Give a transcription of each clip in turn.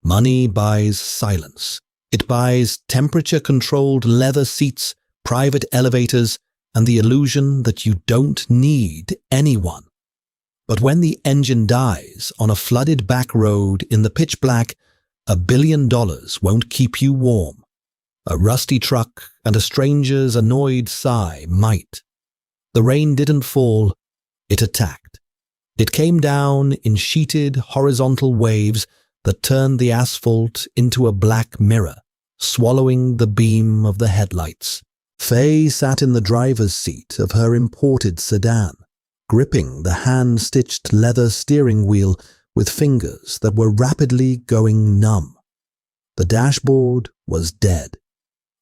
Money buys silence. It buys temperature-controlled leather seats, private elevators, and the illusion that you don't need anyone. But when the engine dies on a flooded back road in the pitch black, $1 billion won't keep you warm. A rusty truck and a stranger's annoyed sigh might. The rain didn't fall, it attacked. It came down in sheeted horizontal waves that turned the asphalt into a black mirror, swallowing the beam of the headlights. Faye sat in the driver's seat of her imported sedan, gripping the hand-stitched leather steering wheel with fingers that were rapidly going numb. The dashboard was dead.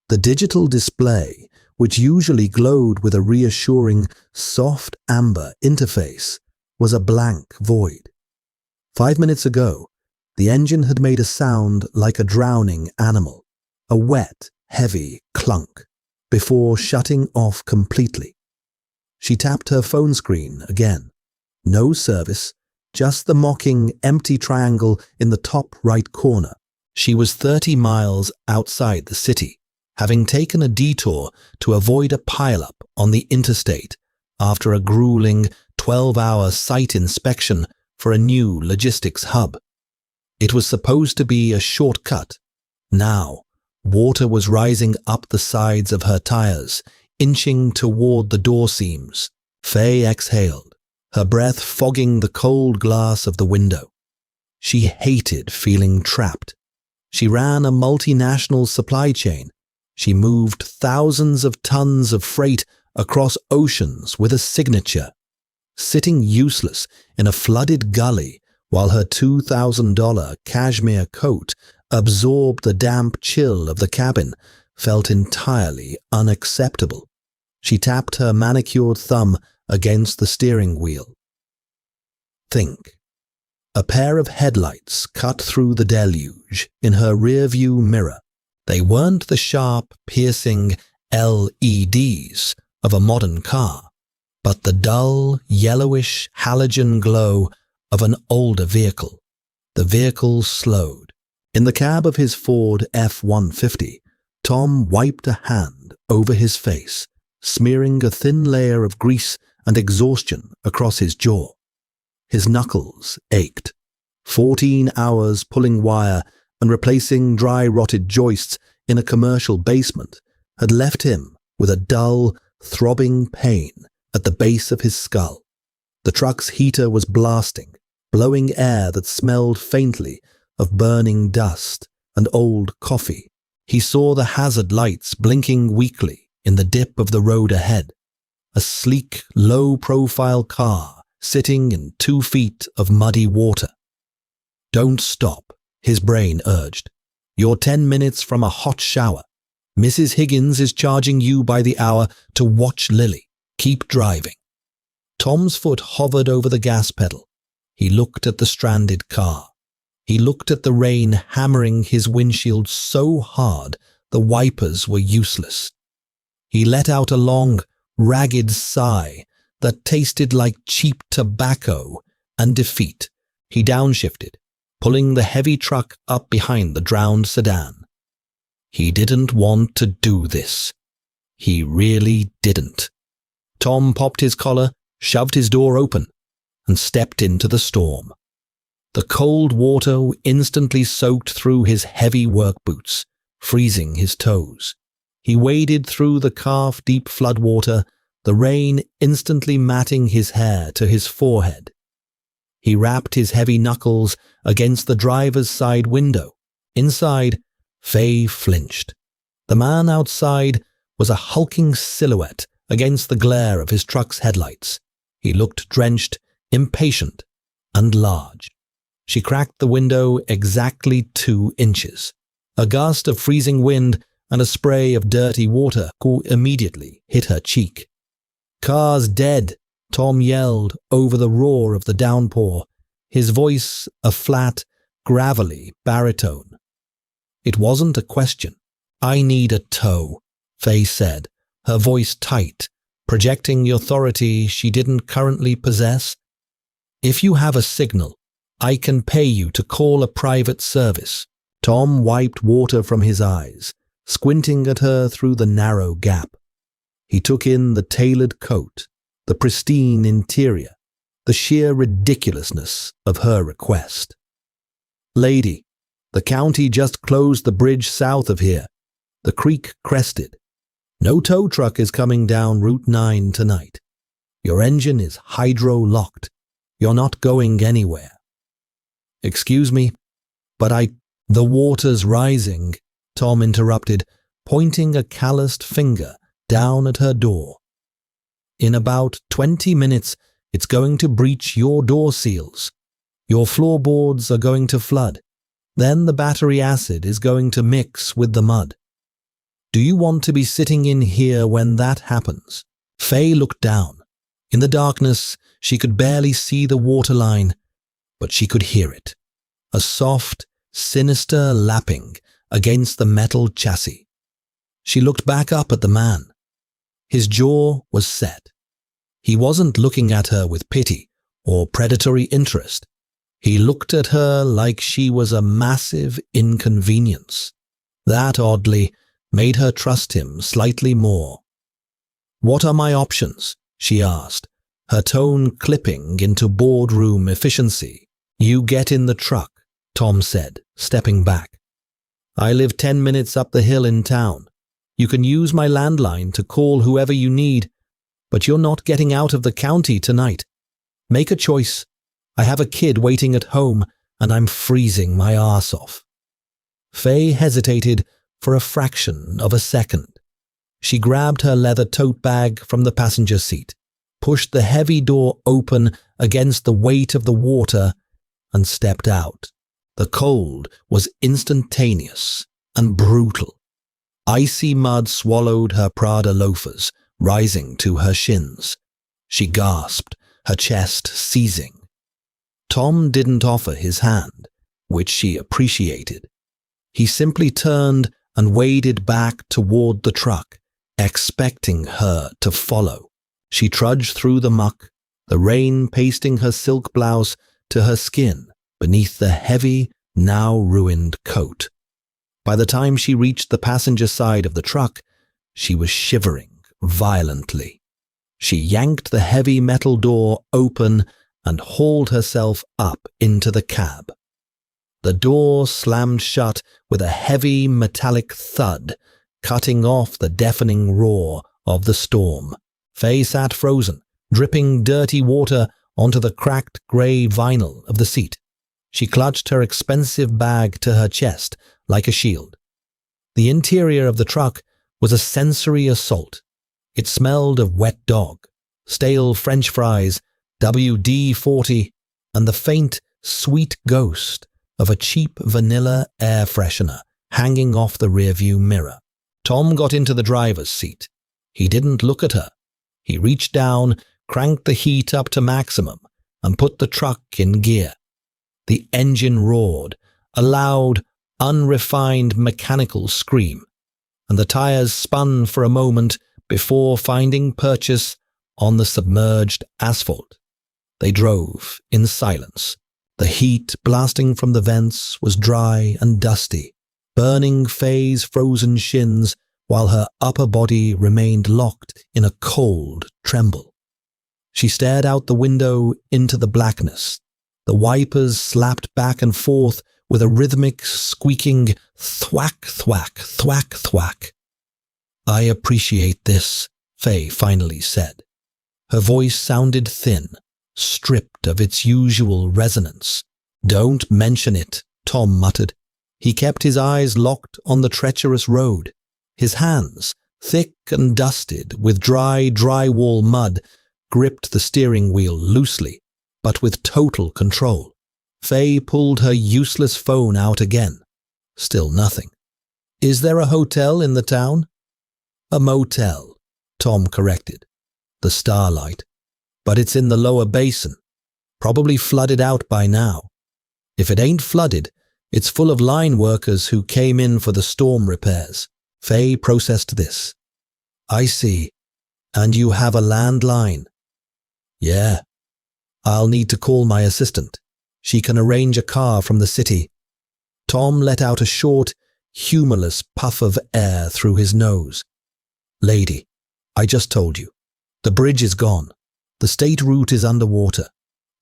The digital display, which usually glowed with a reassuring, soft amber interface, was a blank void. 5 minutes ago, the engine had made a sound like a drowning animal, a wet, heavy clunk, before shutting off completely. She tapped her phone screen again. No service, just the mocking, empty triangle in the top right corner. She was 30 miles outside the city, having taken a detour to avoid a pileup on the interstate after a grueling 12-hour site inspection for a new logistics hub. It was supposed to be a shortcut. Now, water was rising up the sides of her tires, inching toward the door seams. Faye exhaled, her breath fogging the cold glass of the window. She hated feeling trapped. She ran a multinational supply chain. She moved thousands of tons of freight across oceans with a signature. Sitting useless in a flooded gully while her $2,000 cashmere coat absorbed the damp chill of the cabin felt entirely unacceptable. She tapped her manicured thumb against the steering wheel. Think. A pair of headlights cut through the deluge in her rearview mirror. They weren't the sharp, piercing LEDs of a modern car, but the dull, yellowish halogen glow of an older vehicle. The vehicle slowed. In the cab of his Ford F-150, Tom wiped a hand over his face, smearing a thin layer of grease and exhaustion across his jaw. His knuckles ached. 14 hours pulling wire and replacing dry-rotted joists in a commercial basement had left him with a dull, throbbing pain at the base of his skull. The truck's heater was blasting, blowing air that smelled faintly of burning dust and old coffee. He saw the hazard lights blinking weakly in the dip of the road ahead. A sleek, low-profile car sitting in 2 feet of muddy water. Don't stop, his brain urged. You're 10 minutes from a hot shower. Mrs. Higgins is charging you by the hour to watch Lily. Keep driving. Tom's foot hovered over the gas pedal. He looked at the stranded car. He looked at the rain hammering his windshield so hard the wipers were useless. He let out a long, ragged sigh that tasted like cheap tobacco and defeat. He downshifted, pulling the heavy truck up behind the drowned sedan. He didn't want to do this. He really didn't. Tom popped his collar, shoved his door open, and stepped into the storm. The cold water instantly soaked through his heavy work boots, freezing his toes. He waded through the calf-deep floodwater, the rain instantly matting his hair to his forehead. He rapped his heavy knuckles against the driver's side window. Inside, Faye flinched. The man outside was a hulking silhouette against the glare of his truck's headlights. He looked drenched, impatient, and large. She cracked the window exactly 2 inches. A gust of freezing wind and a spray of dirty water immediately hit her cheek. "Car's dead," Tom yelled over the roar of the downpour, his voice a flat, gravelly baritone. It wasn't a question. "I need a tow," Faye said, her voice tight, projecting the authority she didn't currently possess. "If you have a signal, I can pay you to call a private service. Tom wiped water from his eyes, squinting at her through the narrow gap. He took in the tailored coat, the pristine interior, the sheer ridiculousness of her request. "Lady, the county just closed the bridge south of here. The creek crested. No tow truck is coming down Route 9 tonight. Your engine is hydro-locked. You're not going anywhere." "Excuse me, but The water's rising," Tom interrupted, pointing a calloused finger down at her door. "In about 20 minutes, it's going to breach your door seals. Your floorboards are going to flood. Then the battery acid is going to mix with the mud. Do you want to be sitting in here when that happens?" Faye looked down. In the darkness, she could barely see the waterline, but she could hear it. A soft, sinister lapping against the metal chassis. She looked back up at the man. His jaw was set. He wasn't looking at her with pity or predatory interest. He looked at her like she was a massive inconvenience. That, oddly, made her trust him slightly more. "What are my options?" she asked, her tone clipping into boardroom efficiency. "You get in the truck," Tom said, stepping back. "I live 10 minutes up the hill in town. You can use my landline to call whoever you need, but you're not getting out of the county tonight. Make a choice. I have a kid waiting at home, and I'm freezing my arse off." Faye hesitated for a fraction of a second. She grabbed her leather tote bag from the passenger seat, pushed the heavy door open against the weight of the water, and stepped out. The cold was instantaneous and brutal. Icy mud swallowed her Prada loafers, rising to her shins. She gasped, her chest seizing. Tom didn't offer his hand, which she appreciated. He simply turned and waded back toward the truck, expecting her to follow. She trudged through the muck, the rain pasting her silk blouse to her skin beneath the heavy, now ruined coat. By the time she reached the passenger side of the truck, she was shivering violently. She yanked the heavy metal door open and hauled herself up into the cab. The door slammed shut with a heavy metallic thud, cutting off the deafening roar of the storm. Faye sat frozen, dripping dirty water onto the cracked grey vinyl of the seat. She clutched her expensive bag to her chest like a shield. The interior of the truck was a sensory assault. It smelled of wet dog, stale French fries, WD-40, and the faint, sweet ghost of a cheap vanilla air freshener hanging off the rearview mirror. Tom got into the driver's seat. He didn't look at her. He reached down, cranked the heat up to maximum, and put the truck in gear. The engine roared, a loud, unrefined mechanical scream, and the tires spun for a moment before finding purchase on the submerged asphalt. They drove in silence. The heat blasting from the vents was dry and dusty, burning Faye's frozen shins while her upper body remained locked in a cold tremble. She stared out the window into the blackness. The wipers slapped back and forth with a rhythmic, squeaking thwack, thwack, thwack, thwack. "I appreciate this," Faye finally said. Her voice sounded thin, stripped of its usual resonance. "Don't mention it," Tom muttered. He kept his eyes locked on the treacherous road. His hands, thick and dusted with dry drywall mud, gripped the steering wheel loosely, but with total control. Faye pulled her useless phone out again. Still nothing. "Is there a hotel in the town?" "A motel," Tom corrected. "The Starlight. But it's in the lower basin. Probably flooded out by now. If it ain't flooded, it's full of line workers who came in for the storm repairs." Faye processed this. "I see. And you have a landline?" "Yeah. I'll need to call my assistant. She can arrange a car from the city." Tom let out a short, humorless puff of air through his nose. "Lady, I just told you. The bridge is gone. The state route is underwater.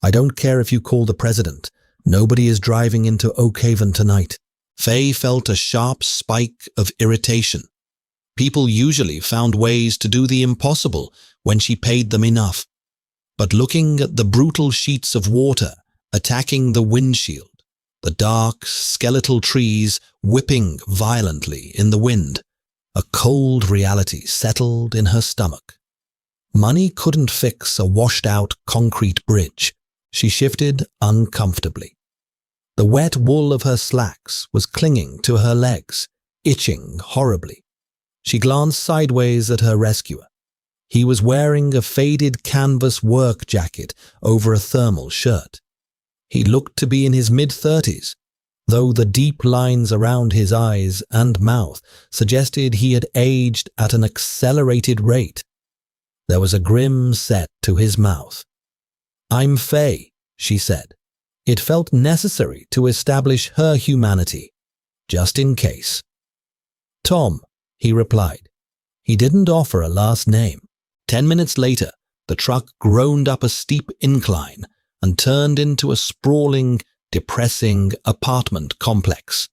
I don't care if you call the president. Nobody is driving into Oakhaven tonight." Faye felt a sharp spike of irritation. People usually found ways to do the impossible when she paid them enough. But looking at the brutal sheets of water attacking the windshield, the dark, skeletal trees whipping violently in the wind, a cold reality settled in her stomach. Money couldn't fix a washed-out concrete bridge. She shifted uncomfortably. The wet wool of her slacks was clinging to her legs, itching horribly. She glanced sideways at her rescuer. He was wearing a faded canvas work jacket over a thermal shirt. He looked to be in his mid-30s, though the deep lines around his eyes and mouth suggested he had aged at an accelerated rate. There was a grim set to his mouth. "I'm Faye," she said. It felt necessary to establish her humanity, just in case. "Tom," he replied. He didn't offer a last name. 10 minutes later, the truck groaned up a steep incline and turned into a sprawling, depressing apartment complex.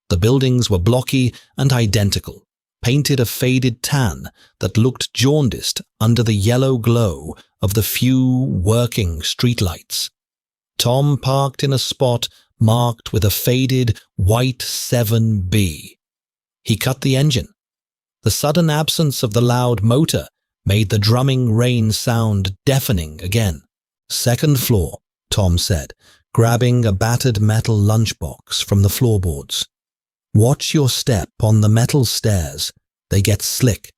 The buildings were blocky and identical, painted a faded tan that looked jaundiced under the yellow glow of the few working streetlights. Tom parked in a spot marked with a faded white 7B. He cut the engine. The sudden absence of the loud motor made the drumming rain sound deafening again. "Second floor," Tom said, grabbing a battered metal lunchbox from the floorboards. "Watch your step on the metal stairs. They get slick."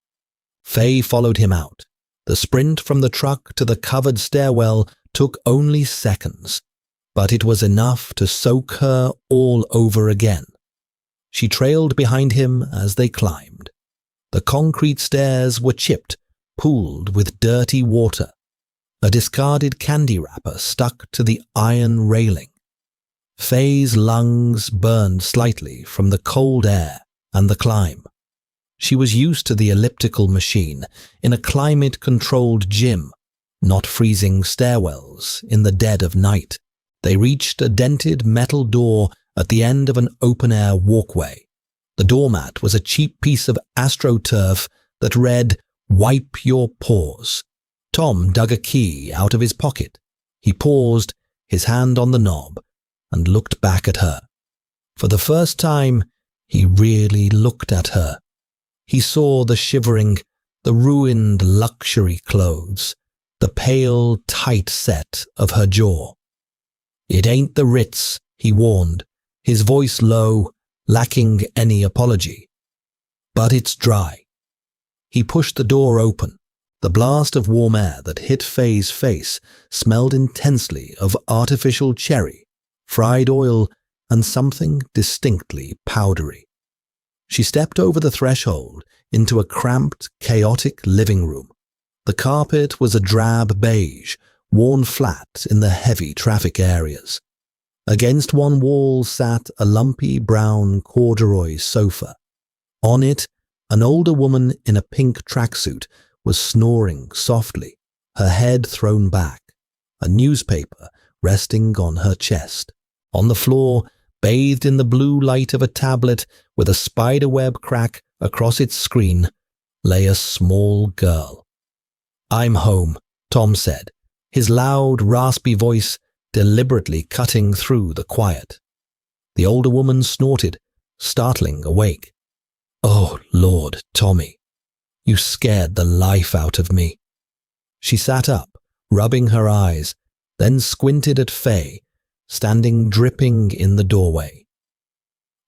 Faye followed him out. The sprint from the truck to the covered stairwell took only seconds, but it was enough to soak her all over again. She trailed behind him as they climbed. The concrete stairs were chipped, pooled with dirty water. A discarded candy wrapper stuck to the iron railing. Faye's lungs burned slightly from the cold air and the climb. She was used to the elliptical machine in a climate-controlled gym, not freezing stairwells in the dead of night. They reached a dented metal door at the end of an open-air walkway. The doormat was a cheap piece of AstroTurf that read, "Wipe your paws." Tom dug a key out of his pocket. He paused, his hand on the knob, and looked back at her. For the first time, he really looked at her. He saw the shivering, the ruined luxury clothes, the pale, tight set of her jaw. "It ain't the Ritz," he warned, his voice low, lacking any apology. "But it's dry." He pushed the door open. The blast of warm air that hit Faye's face smelled intensely of artificial cherry, fried oil, and something distinctly powdery. She stepped over the threshold into a cramped, chaotic living room. The carpet was a drab beige, worn flat in the heavy traffic areas. Against one wall sat a lumpy brown corduroy sofa. On it, an older woman in a pink tracksuit was snoring softly, her head thrown back, a newspaper resting on her chest. On the floor, bathed in the blue light of a tablet with a spiderweb crack across its screen, lay a small girl. "I'm home," Tom said, his loud, raspy voice deliberately cutting through the quiet. The older woman snorted, startling awake. "Oh, Lord, Tommy, you scared the life out of me." She sat up, rubbing her eyes, then squinted at Faye, standing dripping in the doorway.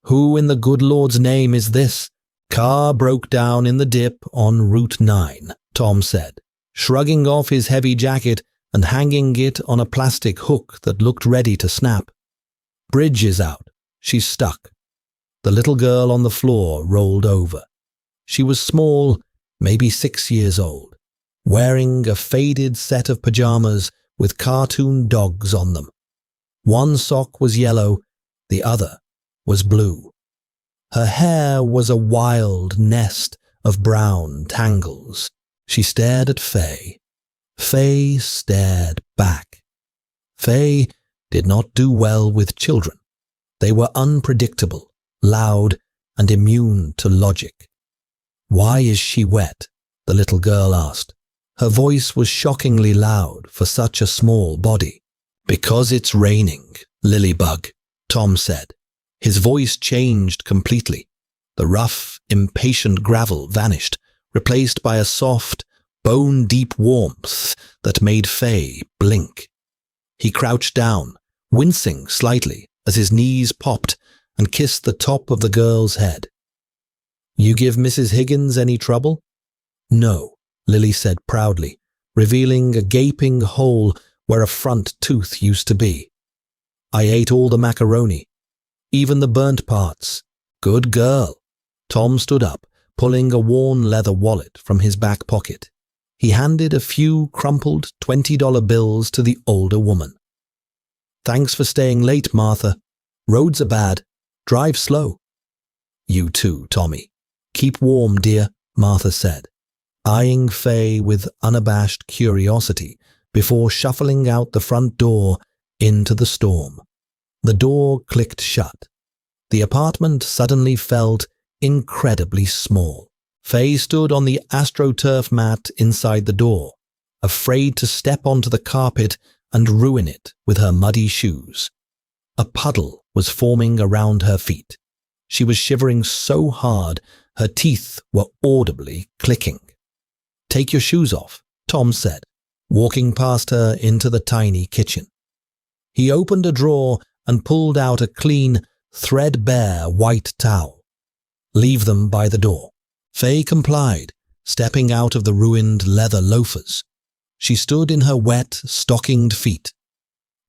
"Who in the good Lord's name is this?" "Car broke down in the dip on Route 9, Tom said, shrugging off his heavy jacket and hanging it on a plastic hook that looked ready to snap. "Bridge is out. She's stuck." The little girl on the floor rolled over. She was small, maybe 6 years old, wearing a faded set of pajamas with cartoon dogs on them. One sock was yellow, the other was blue. Her hair was a wild nest of brown tangles. She stared at Faye. Faye stared back. Faye did not do well with children. They were unpredictable, loud, and immune to logic. "Why is she wet?" the little girl asked. Her voice was shockingly loud for such a small body. "Because it's raining, Lilybug," Tom said. His voice changed completely. The rough, impatient gravel vanished, replaced by a soft, bone-deep warmth that made Faye blink. He crouched down, wincing slightly as his knees popped, and kissed the top of the girl's head. "You give Mrs. Higgins any trouble?" "No," Lily said proudly, revealing a gaping hole where a front tooth used to be. "I ate all the macaroni, even the burnt parts. Good girl." Tom stood up, pulling a worn leather wallet from his back pocket. He handed a few crumpled $20 bills to the older woman. "Thanks for staying late, Martha. Roads are bad. Drive slow." "You too, Tommy. Keep warm, dear," Martha said, eyeing Faye with unabashed curiosity before shuffling out the front door into the storm. The door clicked shut. The apartment suddenly felt incredibly small. Faye stood on the AstroTurf mat inside the door, afraid to step onto the carpet and ruin it with her muddy shoes. A puddle was forming around her feet. She was shivering so hard her teeth were audibly clicking. "Take your shoes off," Tom said, walking past her into the tiny kitchen. He opened a drawer and pulled out a clean, threadbare white towel. "Leave them by the door." Faye complied, stepping out of the ruined leather loafers. She stood in her wet, stockinged feet.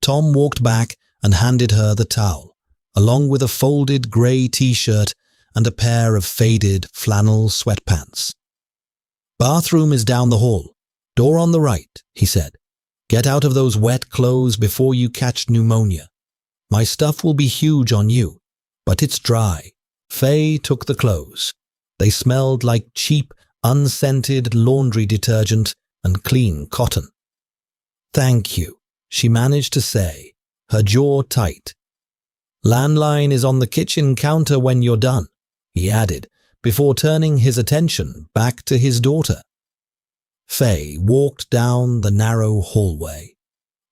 Tom walked back and handed her the towel, along with a folded grey t-shirt and a pair of faded flannel sweatpants. "Bathroom is down the hall. Door on the right," he said. "Get out of those wet clothes before you catch pneumonia. My stuff will be huge on you, but it's dry." Faye took the clothes. They smelled like cheap, unscented laundry detergent and clean cotton. "Thank you," she managed to say, her jaw tight. "Landline is on the kitchen counter when you're done," he added, before turning his attention back to his daughter. Faye walked down the narrow hallway.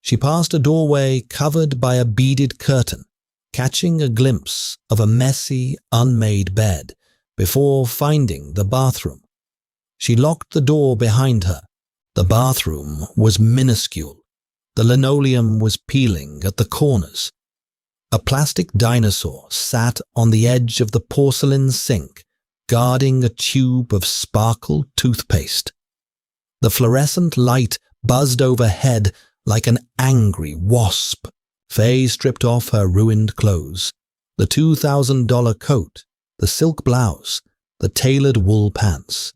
She passed a doorway covered by a beaded curtain, catching a glimpse of a messy, unmade bed before finding the bathroom. She locked the door behind her. The bathroom was minuscule. The linoleum was peeling at the corners. A plastic dinosaur sat on the edge of the porcelain sink, guarding a tube of sparkle toothpaste. The fluorescent light buzzed overhead like an angry wasp. Faye stripped off her ruined clothes, the $2,000 coat, the silk blouse, the tailored wool pants.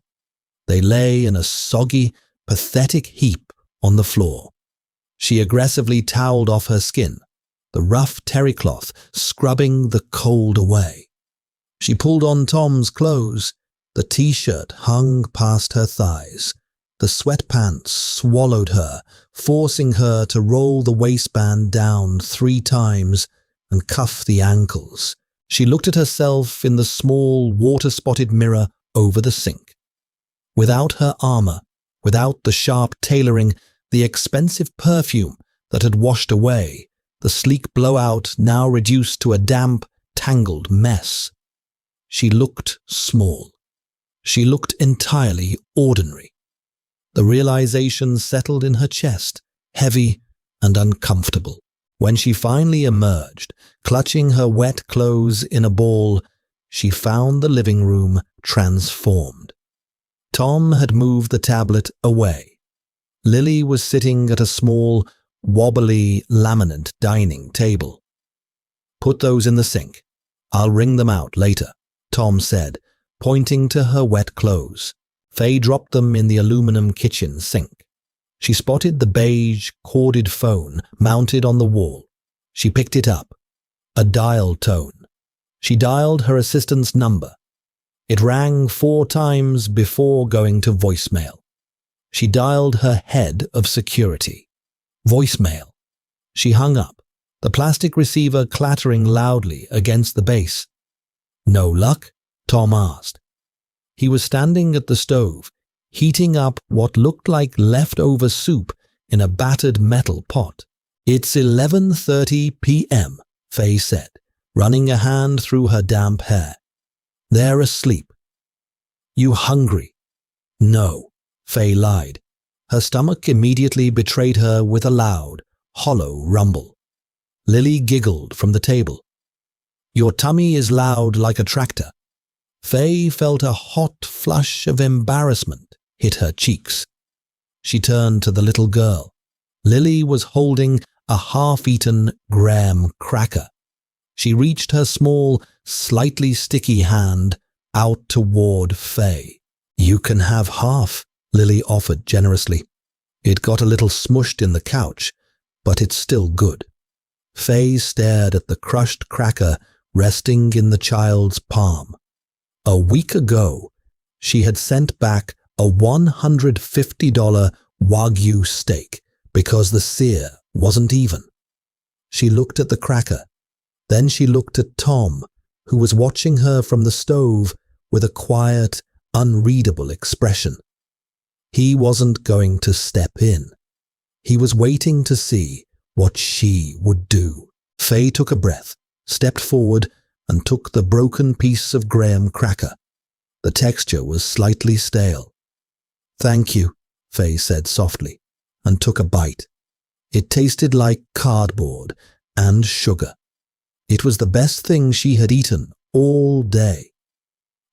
They lay in a soggy, pathetic heap on the floor. She aggressively toweled off her skin, the rough terry cloth scrubbing the cold away. She pulled on Tom's clothes. The t-shirt hung past her thighs. The sweatpants swallowed her, forcing her to roll the waistband down 3 times and cuff the ankles. She looked at herself in the small, water-spotted mirror over the sink. Without her armor, without the sharp tailoring, the expensive perfume that had washed away, the sleek blowout now reduced to a damp, tangled mess. She looked small. She looked entirely ordinary. The realization settled in her chest, heavy and uncomfortable. When she finally emerged, clutching her wet clothes in a ball, she found the living room transformed. Tom had moved the tablet away. Lily was sitting at a small, wobbly laminate dining table. "Put those in the sink. I'll wring them out later," Tom said, pointing to her wet clothes. Faye dropped them in the aluminum kitchen sink. She spotted the beige, corded phone mounted on the wall. She picked it up. A dial tone. She dialed her assistant's number. It rang 4 times before going to voicemail. She dialed her head of security. Voicemail. She hung up, the plastic receiver clattering loudly against the base. "No luck?" Tom asked. He was standing at the stove, heating up what looked like leftover soup in a battered metal pot. "It's 11:30 p.m., Faye said, running a hand through her damp hair. "They're asleep." "You hungry?" "No," Faye lied. Her stomach immediately betrayed her with a loud, hollow rumble. Lily giggled from the table. "Your tummy is loud like a tractor." Faye felt a hot flush of embarrassment hit her cheeks. She turned to the little girl. Lily was holding a half-eaten graham cracker. She reached her small, slightly sticky hand out toward Faye. "You can have half," Lily offered generously. "It got a little smushed in the couch, but it's still good." Faye stared at the crushed cracker resting in the child's palm. A week ago, she had sent back a $150 Wagyu steak because the sear wasn't even. She looked at the cracker. Then she looked at Tom, who was watching her from the stove with a quiet, unreadable expression. He wasn't going to step in. He was waiting to see what she would do. Faye took a breath, stepped forward, and took the broken piece of graham cracker. The texture was slightly stale. "Thank you," Faye said softly, and took a bite. It tasted like cardboard and sugar. It was the best thing she had eaten all day.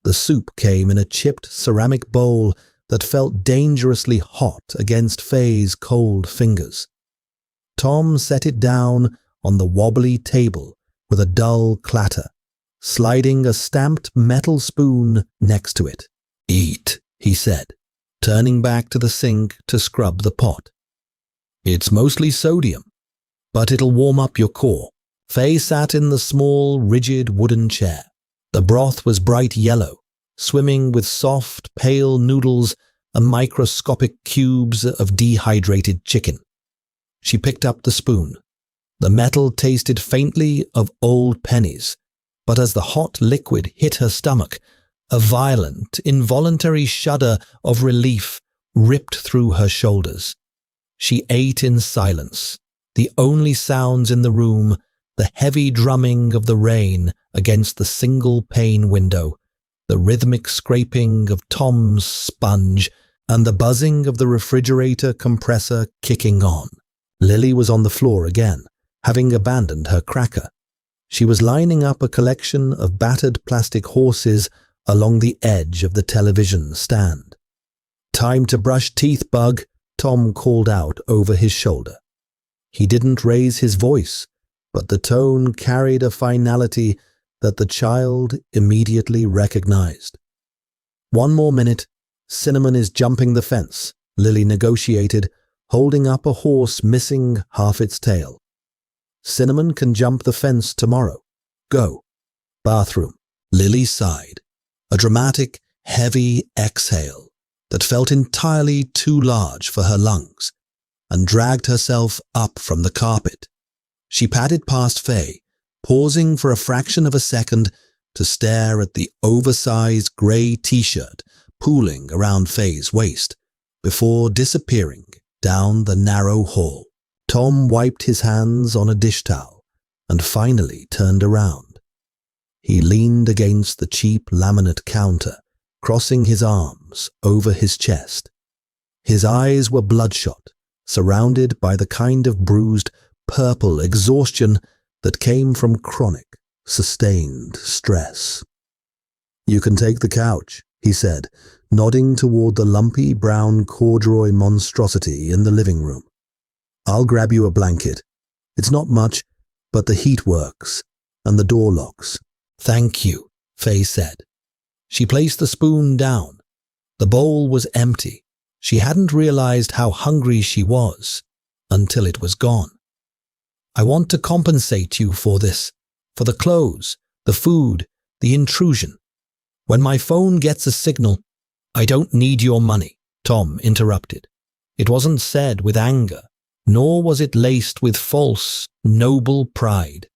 The soup came in a chipped ceramic bowl that felt dangerously hot against Faye's cold fingers. Tom set it down on the wobbly table with a dull clatter, sliding a stamped metal spoon next to it. "Eat," he said, turning back to the sink to scrub the pot. "It's mostly sodium, but it'll warm up your core." Faye sat in the small, rigid wooden chair. The broth was bright yellow, swimming with soft, pale noodles and microscopic cubes of dehydrated chicken. She picked up the spoon. The metal tasted faintly of old pennies, but as the hot liquid hit her stomach, a violent, involuntary shudder of relief ripped through her shoulders. She ate in silence, the only sounds in the room the heavy drumming of the rain against the single-pane window, the rhythmic scraping of Tom's sponge, and the buzzing of the refrigerator compressor kicking on. Lily was on the floor again, having abandoned her cracker. She was lining up a collection of battered plastic horses along the edge of the television stand. "Time to brush teeth, Bug," Tom called out over his shoulder. He didn't raise his voice, but the tone carried a finality that the child immediately recognized. "One more minute. Cinnamon is jumping the fence," Lily negotiated, holding up a horse missing half its tail. "Cinnamon can jump the fence tomorrow. Go." "Bathroom." Lily sighed, a dramatic, heavy exhale that felt entirely too large for her lungs, and dragged herself up from the carpet. She padded past Faye, pausing for a fraction of a second to stare at the oversized grey t-shirt pooling around Faye's waist, before disappearing down the narrow hall. Tom wiped his hands on a dish towel and finally turned around. He leaned against the cheap laminate counter, crossing his arms over his chest. His eyes were bloodshot, surrounded by the kind of bruised purple exhaustion that came from chronic, sustained stress. "You can take the couch," he said, nodding toward the lumpy brown corduroy monstrosity in the living room. "I'll grab you a blanket. It's not much, but the heat works, and the door locks." "Thank you," Faye said. She placed the spoon down. The bowl was empty. She hadn't realized how hungry she was until it was gone. "I want to compensate you for this, for the clothes, The food, the intrusion. When my phone gets a signal, I don't need your money, Tom interrupted. It wasn't said with anger, nor was it laced with false, noble pride.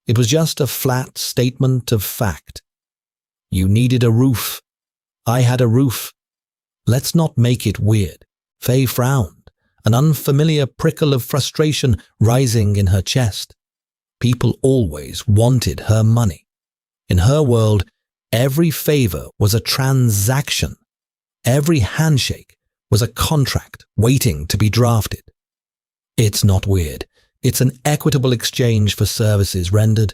It was just a flat statement of fact. You needed a roof. I had a roof. Let's not make it weird. Faye frowned, an unfamiliar prickle of frustration rising in her chest. People always wanted her money. In her world, every favor was a transaction. Every handshake was a contract waiting to be drafted. It's not weird. It's an equitable exchange for services rendered.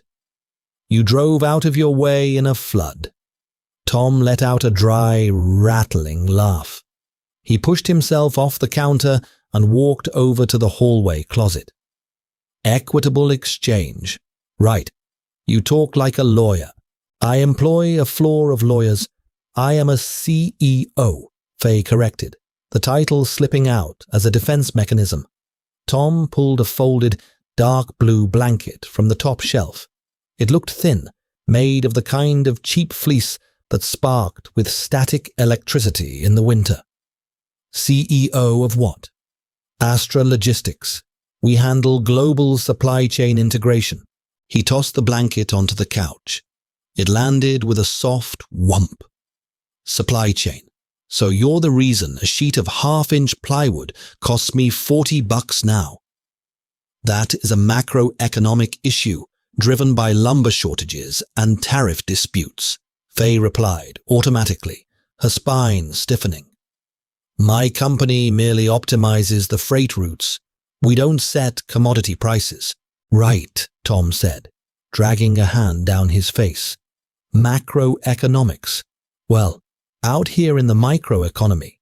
You drove out of your way in a flood. Tom let out a dry, rattling laugh. He pushed himself off the counter and walked over to the hallway closet. Equitable exchange. Right. You talk like a lawyer. I employ a floor of lawyers. I am a CEO, Faye corrected, the title slipping out as a defense mechanism. Tom pulled a folded, dark blue blanket from the top shelf. It looked thin, made of the kind of cheap fleece that sparked with static electricity in the winter. CEO of what? Astra Logistics. We handle global supply chain integration. He tossed the blanket onto the couch. It landed with a soft whump. Supply chain. So you're the reason a sheet of half-inch plywood costs me $40 now. That is a macroeconomic issue driven by lumber shortages and tariff disputes, Faye replied automatically, her spine stiffening. My company merely optimizes the freight routes. We don't set commodity prices. Right, Tom said, dragging a hand down his face. Macroeconomics. Well, out here in the microeconomy,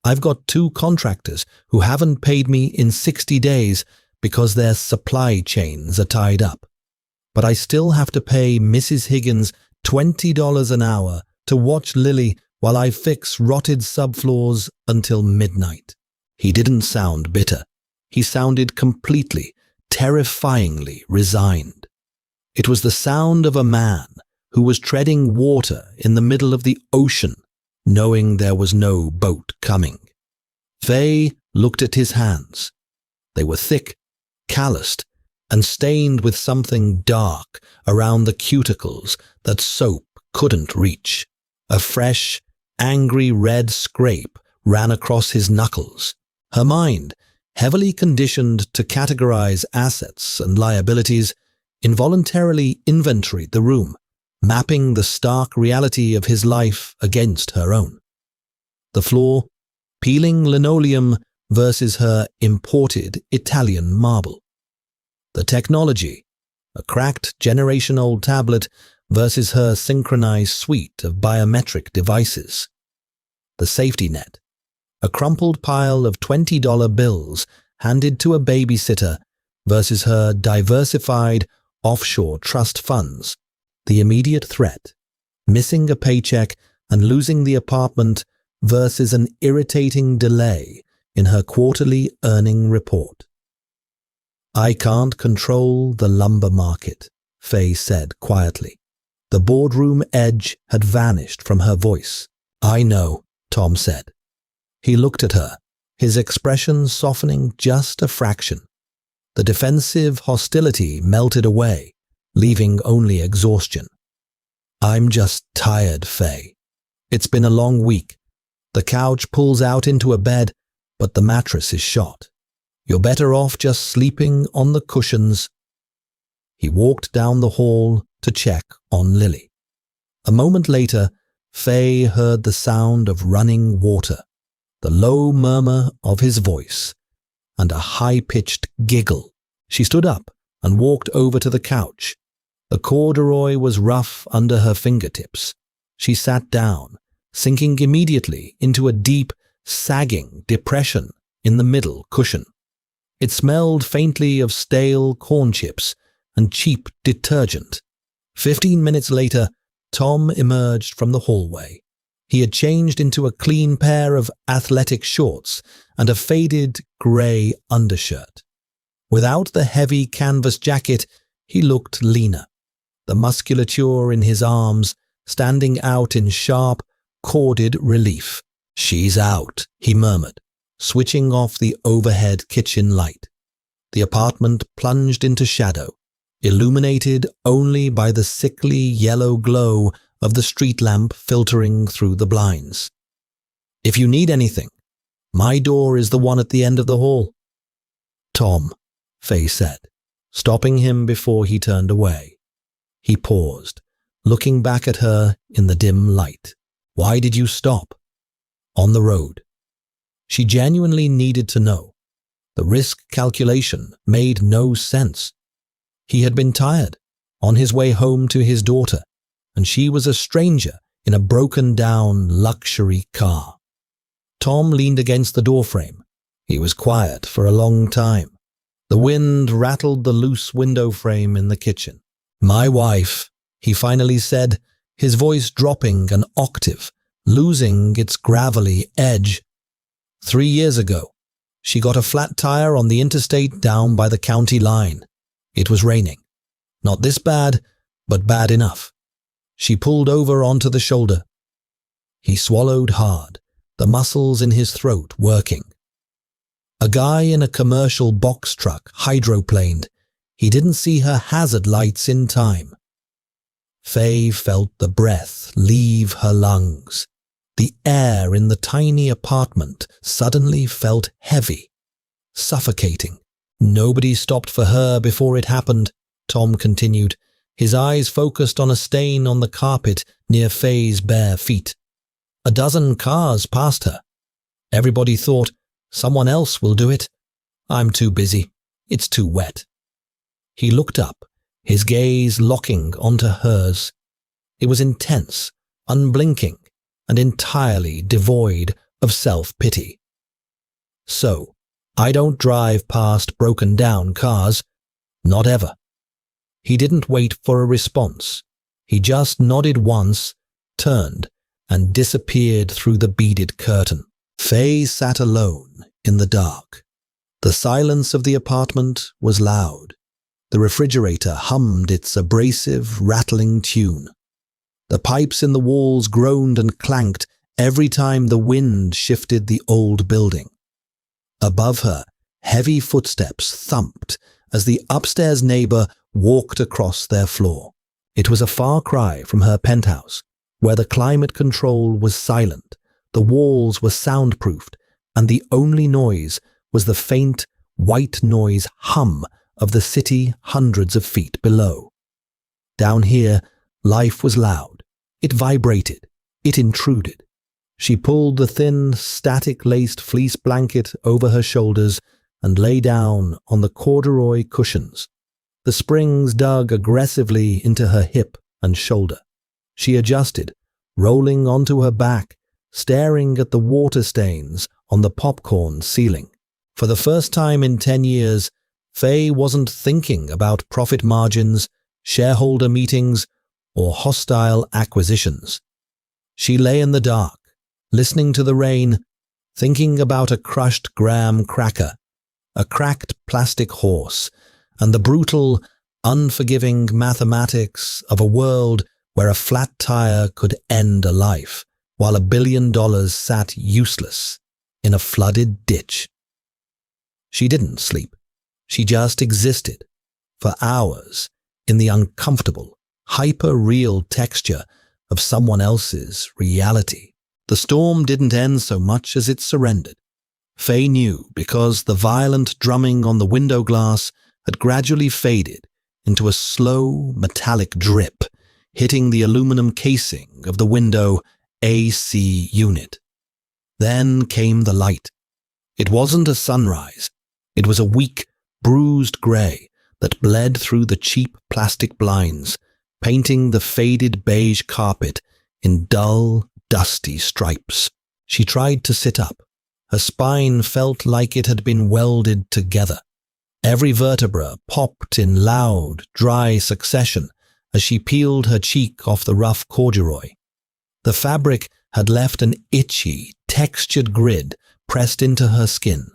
I've got 2 contractors who haven't paid me in 60 days because their supply chains are tied up. But I still have to pay Mrs. Higgins $20 an hour to watch Lily while I fix rotted subfloors until midnight. He didn't sound bitter. He sounded completely, terrifyingly resigned. It was the sound of a man who was treading water in the middle of the ocean, knowing there was no boat coming. Faye looked at his hands. They were thick, calloused, and stained with something dark around the cuticles that soap couldn't reach. A fresh, angry red scrape ran across his knuckles. Her mind, heavily conditioned to categorize assets and liabilities, involuntarily inventoried the room, mapping the stark reality of his life against her own. The floor, peeling linoleum versus her imported Italian marble. The technology, a cracked generation-old tablet versus her synchronized suite of biometric devices. The safety net, a crumpled pile of $20 bills handed to a babysitter versus her diversified offshore trust funds. The immediate threat, missing a paycheck and losing the apartment versus an irritating delay in her quarterly earning report. I can't control the lumber market, Faye said quietly. The boardroom edge had vanished from her voice. I know, Tom said. He looked at her, his expression softening just a fraction. The defensive hostility melted away, leaving only exhaustion. I'm just tired, Faye. It's been a long week. The couch pulls out into a bed, but the mattress is shot. You're better off just sleeping on the cushions. He walked down the hall to check on Lily. A moment later, Faye heard the sound of running water, the low murmur of his voice, and a high-pitched giggle. She stood up and walked over to the couch. The corduroy was rough under her fingertips. She sat down, sinking immediately into a deep, sagging depression in the middle cushion. It smelled faintly of stale corn chips and cheap detergent. 15 minutes later, Tom emerged from the hallway. He had changed into a clean pair of athletic shorts and a faded grey undershirt. Without the heavy canvas jacket, he looked leaner. the musculature in his arms standing out in sharp, corded relief. "She's out," he murmured, switching off the overhead kitchen light. The apartment plunged into shadow, illuminated only by the sickly yellow glow of the street lamp filtering through the blinds. "If you need anything, my door is the one at the end of the hall." "Tom," Faye said, stopping him before he turned away. He paused, looking back at her in the dim light. "Why did you stop?" "On the road." She genuinely needed to know. The risk calculation made no sense. He had been tired, on his way home to his daughter, and she was a stranger in a broken-down luxury car. Tom leaned against the doorframe. He was quiet for a long time. The wind rattled the loose window frame in the kitchen. "My wife," he finally said, his voice dropping an octave, losing its gravelly edge. 3 years ago, she got a flat tire on the interstate down by the county line. It was raining. Not this bad, but bad enough. She pulled over onto the shoulder. He swallowed hard, the muscles in his throat working. A guy in a commercial box truck hydroplaned. He didn't see her hazard lights in time. Faye felt the breath leave her lungs. The air in the tiny apartment suddenly felt heavy, suffocating. "Nobody stopped for her before it happened," Tom continued, his eyes focused on a stain on the carpet near Faye's bare feet. "A dozen cars passed her. Everybody thought, someone else will do it. I'm too busy. It's too wet." He looked up, his gaze locking onto hers. It was intense, unblinking, and entirely devoid of self-pity. "So, I don't drive past broken-down cars. Not ever." He didn't wait for a response. He just nodded once, turned, and disappeared through the beaded curtain. Faye sat alone in the dark. The silence of the apartment was loud. The refrigerator hummed its abrasive, rattling tune. The pipes in the walls groaned and clanked every time the wind shifted the old building. Above her, heavy footsteps thumped as the upstairs neighbor walked across their floor. It was a far cry from her penthouse, where the climate control was silent, the walls were soundproofed, and the only noise was the faint, white noise hum of the city hundreds of feet below. Down here, life was loud. It vibrated. It intruded. She pulled the thin, static-laced fleece blanket over her shoulders and lay down on the corduroy cushions. The springs dug aggressively into her hip and shoulder. She adjusted, rolling onto her back, staring at the water stains on the popcorn ceiling. For the first time in 10 years, Faye wasn't thinking about profit margins, shareholder meetings, or hostile acquisitions. She lay in the dark, listening to the rain, thinking about a crushed graham cracker, a cracked plastic horse, and the brutal, unforgiving mathematics of a world where a flat tire could end a life, while $1 billion sat useless in a flooded ditch. She didn't sleep. She just existed, for hours, in the uncomfortable, hyper-real texture of someone else's reality. The storm didn't end so much as it surrendered. Faye knew because the violent drumming on the window glass had gradually faded into a slow, metallic drip, hitting the aluminum casing of the window AC unit. Then came the light. It wasn't a sunrise. It was a weak, bruised grey that bled through the cheap plastic blinds, painting the faded beige carpet in dull, dusty stripes. She tried to sit up. Her spine felt like it had been welded together. Every vertebra popped in loud, dry succession as she peeled her cheek off the rough corduroy. The fabric had left an itchy, textured grid pressed into her skin.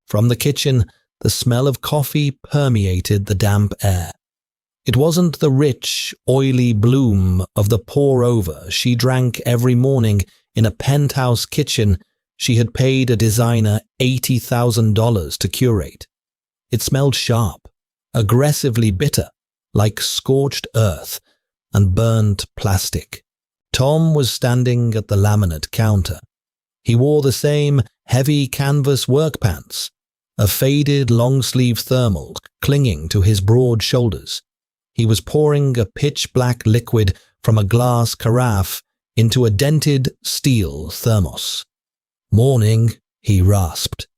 From the kitchen, the smell of coffee permeated the damp air. It wasn't the rich, oily bloom of the pour-over she drank every morning in a penthouse kitchen she had paid a designer $80,000 to curate. It smelled sharp, aggressively bitter, like scorched earth and burnt plastic. Tom was standing at the laminate counter. He wore the same heavy canvas work pants, a faded long-sleeve thermal clinging to his broad shoulders. He was pouring a pitch-black liquid from a glass carafe into a dented steel thermos. "Morning," he rasped.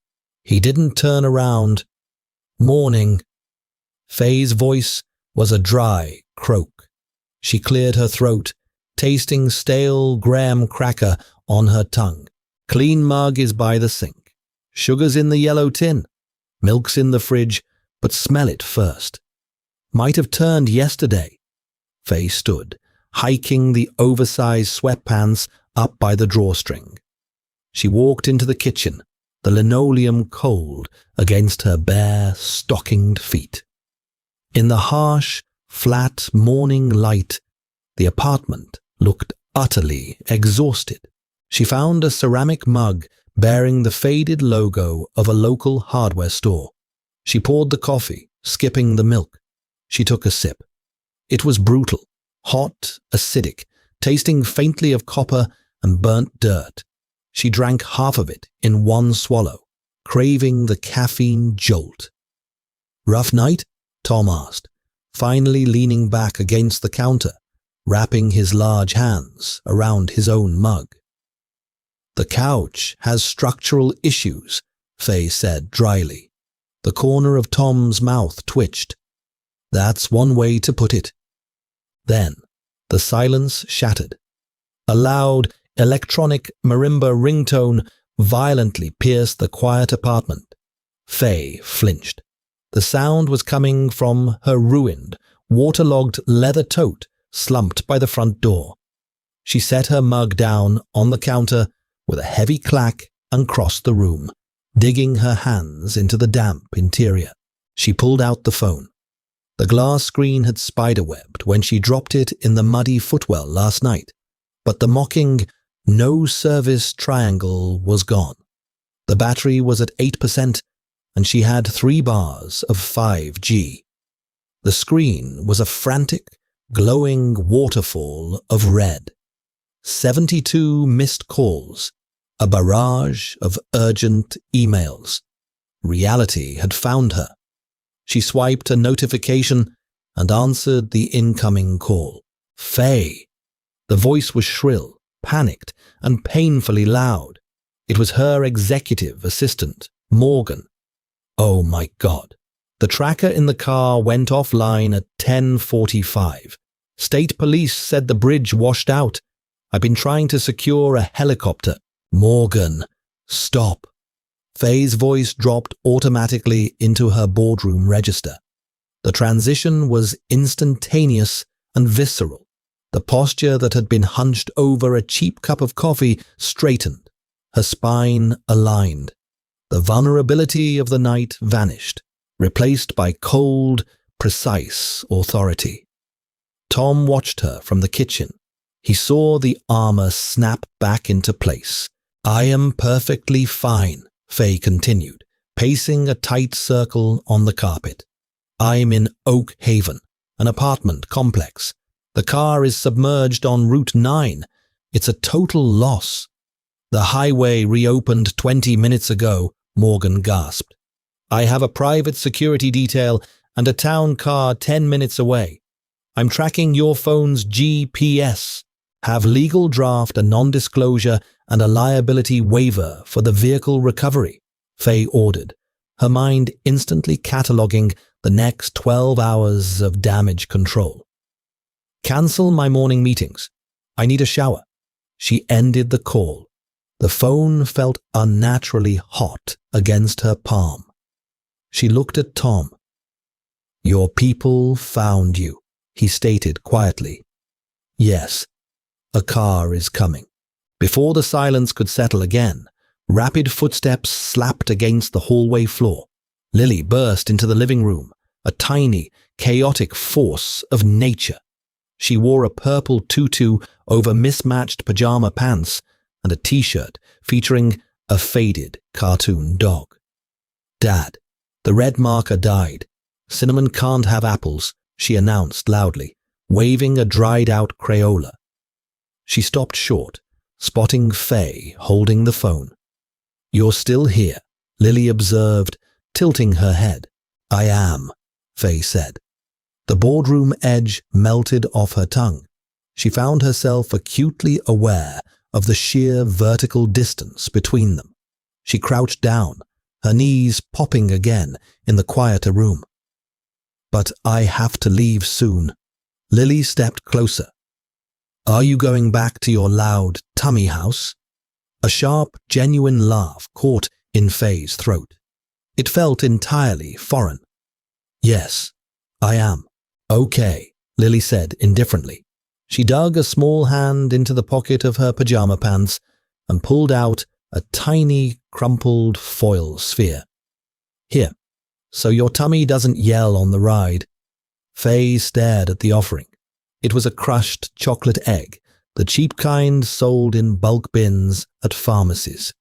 He didn't turn around. "Morning." Faye's voice was a dry croak. She cleared her throat, tasting stale graham cracker on her tongue. "Clean mug is by the sink. Sugar's in the yellow tin. Milk's in the fridge, but smell it first." "Might have turned yesterday." Faye stood, hiking the oversized sweatpants up by the drawstring. She walked into the kitchen, the linoleum cold against her bare, stockinged feet. In the harsh, flat morning light, the apartment looked utterly exhausted. She found a ceramic mug bearing the faded logo of a local hardware store. She poured the coffee, skipping the milk. She took a sip. It was brutal, hot, acidic, tasting faintly of copper and burnt dirt. She drank half of it in one swallow, craving the caffeine jolt. "Rough night?" Tom asked, finally leaning back against the counter, wrapping his large hands around his own mug. "The couch has structural issues," Faye said dryly. The corner of Tom's mouth twitched. "That's one way to put it." Then the silence shattered. A loud, electronic marimba ringtone violently pierced the quiet apartment. Faye flinched. The sound was coming from her ruined, waterlogged leather tote slumped by the front door. She set her mug down on the counter with a heavy clack and crossed the room, digging her hands into the damp interior. She pulled out the phone. The glass screen had spiderwebbed when she dropped it in the muddy footwell last night, but the mocking "no service" triangle was gone. The battery was at 8%, and she had 3 bars of 5G. The screen was a frantic, glowing waterfall of red. 72 missed calls, a barrage of urgent emails. Reality had found her. She swiped a notification and answered the incoming call. "Faye." The voice was shrill, panicked, and painfully loud. It was her executive assistant, Morgan. Oh my God. The tracker in the car went offline at 10:45. State police said the bridge washed out. I've been trying to secure a helicopter. "Morgan, stop." Faye's voice dropped automatically into her boardroom register. The transition was instantaneous and visceral. The posture that had been hunched over a cheap cup of coffee straightened, her spine aligned. The vulnerability of the night vanished, replaced by cold, precise authority. Tom watched her from the kitchen. He saw the armor snap back into place. "I am perfectly fine," Faye continued, pacing a tight circle on the carpet. "I'm in Oak Haven, an apartment complex. The car is submerged on Route 9. It's a total loss." "The highway reopened 20 minutes ago," Morgan gasped. "I have a private security detail and a town car 10 minutes away. I'm tracking your phone's GPS. Have legal draft a non-disclosure and a liability waiver for the vehicle recovery," Faye ordered, her mind instantly cataloging the next 12 hours of damage control. "Cancel my morning meetings. I need a shower." She ended the call. The phone felt unnaturally hot against her palm. She looked at Tom. "Your people found you," he stated quietly. "Yes, a car is coming." Before the silence could settle again, rapid footsteps slapped against the hallway floor. Lily burst into the living room, a tiny, chaotic force of nature. She wore a purple tutu over mismatched pajama pants and a t-shirt featuring a faded cartoon dog. "Dad, the red marker died. Cinnamon can't have apples," she announced loudly, waving a dried-out Crayola. She stopped short, spotting Faye holding the phone. "You're still here," Lily observed, tilting her head. "I am," Faye said. The boardroom edge melted off her tongue. She found herself acutely aware of the sheer vertical distance between them. She crouched down, her knees popping again in the quieter room. "But I have to leave soon." Lily stepped closer. "Are you going back to your loud tummy house?" A sharp, genuine laugh caught in Faye's throat. It felt entirely foreign. "Yes, I am." "Okay," Lily said indifferently. She dug a small hand into the pocket of her pajama pants and pulled out a tiny, crumpled foil sphere. "Here, so your tummy doesn't yell on the ride." Faye stared at the offering. It was a crushed chocolate egg, the cheap kind sold in bulk bins at pharmacies.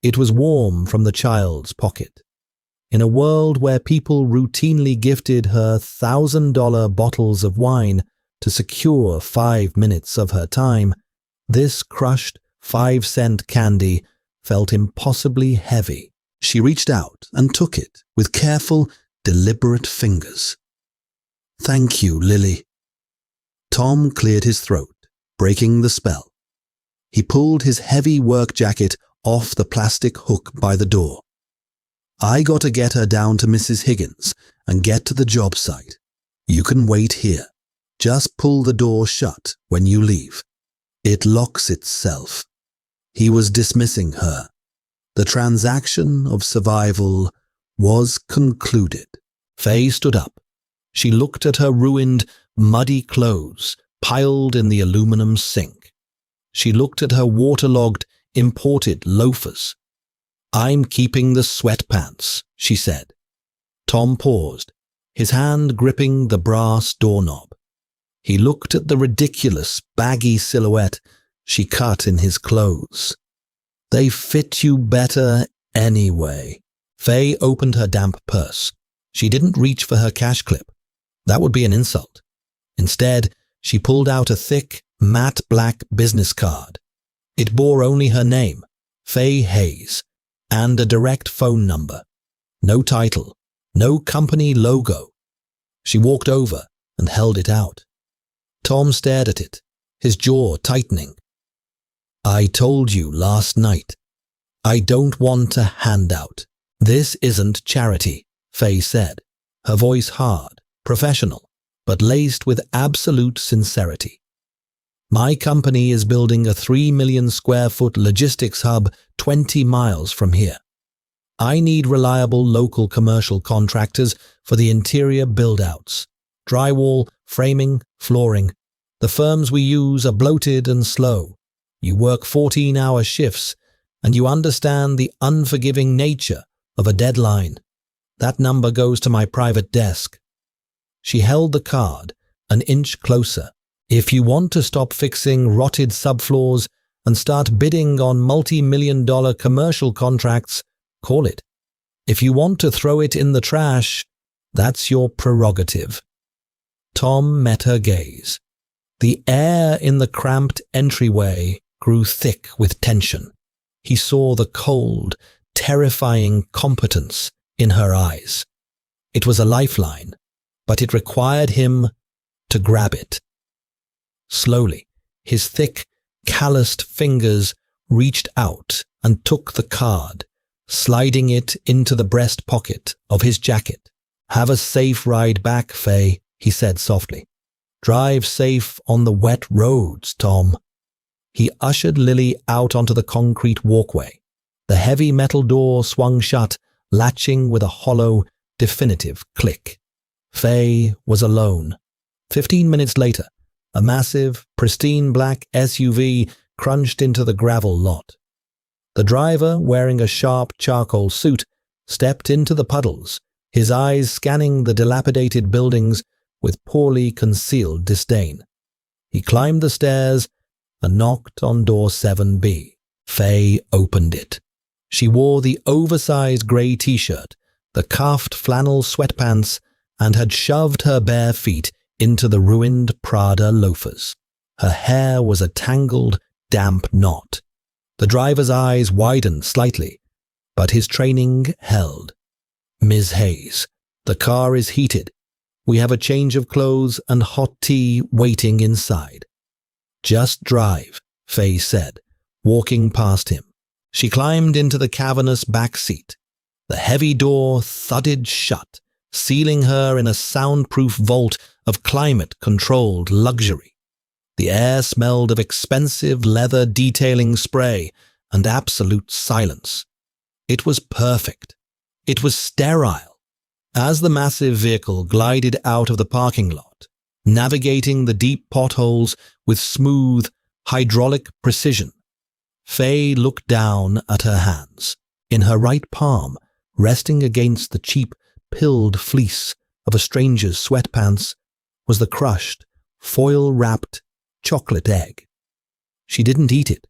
It was warm from the child's pocket. In a world where people routinely gifted her $1,000 bottles of wine to secure 5 minutes of her time, this crushed 5-cent candy felt impossibly heavy. She reached out and took it with careful, deliberate fingers. "Thank you, Lily." Tom cleared his throat, breaking the spell. He pulled his heavy work jacket off the plastic hook by the door. "I gotta get her down to Mrs. Higgins and get to the job site. You can wait here. Just pull the door shut when you leave. It locks itself." He was dismissing her. The transaction of survival was concluded. Faye stood up. She looked at her ruined, muddy clothes piled in the aluminum sink. She looked at her waterlogged, imported loafers. "I'm keeping the sweatpants," she said. Tom paused, his hand gripping the brass doorknob. He looked at the ridiculous, baggy silhouette she cut in his clothes. "They fit you better anyway." Faye opened her damp purse. She didn't reach for her cash clip. That would be an insult. Instead, she pulled out a thick, matte black business card. It bore only her name, Faye Hayes, and a direct phone number. No title, no company logo. She walked over and held it out. Tom stared at it, his jaw tightening. "I told you last night. I don't want a handout. This isn't charity," Faye said, her voice hard, professional, but laced with absolute sincerity. "My company is building a 3 million square foot logistics hub 20 miles from here. I need reliable local commercial contractors for the interior build-outs. Drywall, framing, flooring. The firms we use are bloated and slow. You work 14-hour shifts, and you understand the unforgiving nature of a deadline. That number goes to my private desk." She held the card an inch closer. "If you want to stop fixing rotted subfloors and start bidding on multi-million-dollar commercial contracts, call it. If you want to throw it in the trash, that's your prerogative." Tom met her gaze. The air in the cramped entryway grew thick with tension. He saw the cold, terrifying competence in her eyes. It was a lifeline, but it required him to grab it. Slowly, his thick, calloused fingers reached out and took the card, sliding it into the breast pocket of his jacket. "Have a safe ride back, Faye," he said softly. "Drive safe on the wet roads, Tom." He ushered Lily out onto the concrete walkway. The heavy metal door swung shut, latching with a hollow, definitive click. Faye was alone. 15 minutes later, a massive, pristine black SUV crunched into the gravel lot. The driver, wearing a sharp charcoal suit, stepped into the puddles, his eyes scanning the dilapidated buildings with poorly concealed disdain. He climbed the stairs and knocked on door 7B. Faye opened it. She wore the oversized grey t-shirt, the cuffed flannel sweatpants, and had shoved her bare feet into the ruined Prada loafers. Her hair was a tangled, damp knot. The driver's eyes widened slightly, but his training held. "Ms. Hayes, the car is heated. We have a change of clothes and hot tea waiting inside." "Just drive," Faye said, walking past him. She climbed into the cavernous back seat. The heavy door thudded shut, sealing her in a soundproof vault of climate-controlled luxury. The air smelled of expensive leather detailing spray and absolute silence. It was perfect. It was sterile. As the massive vehicle glided out of the parking lot, navigating the deep potholes with smooth, hydraulic precision, Faye looked down at her hands. In her right palm, resting against the cheap, pilled fleece of a stranger's sweatpants, was the crushed, foil-wrapped chocolate egg. She didn't eat it.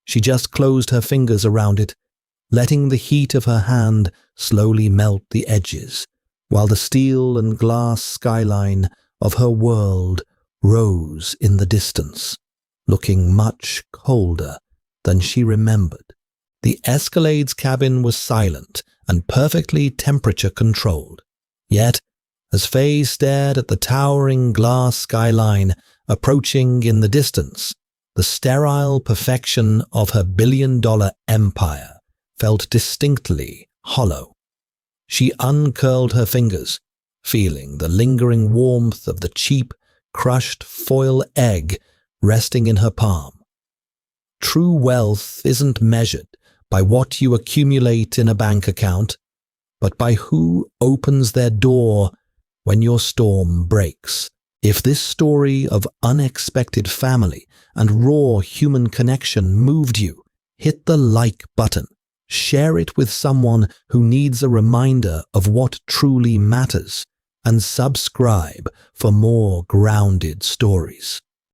She just closed her fingers around it, letting the heat of her hand slowly melt the edges, while the steel and glass skyline of her world rose in the distance, looking much colder than she remembered. The Escalade's cabin was silent and perfectly temperature-controlled. Yet, as Faye stared at the towering glass skyline approaching in the distance, the sterile perfection of her billion-dollar empire felt distinctly hollow. She uncurled her fingers, feeling the lingering warmth of the cheap, crushed foil egg resting in her palm. True wealth isn't measured by what you accumulate in a bank account, but by who opens their door when your storm breaks. If this story of unexpected family and raw human connection moved you, hit the like button. Share it with someone who needs a reminder of what truly matters, and subscribe for more grounded stories.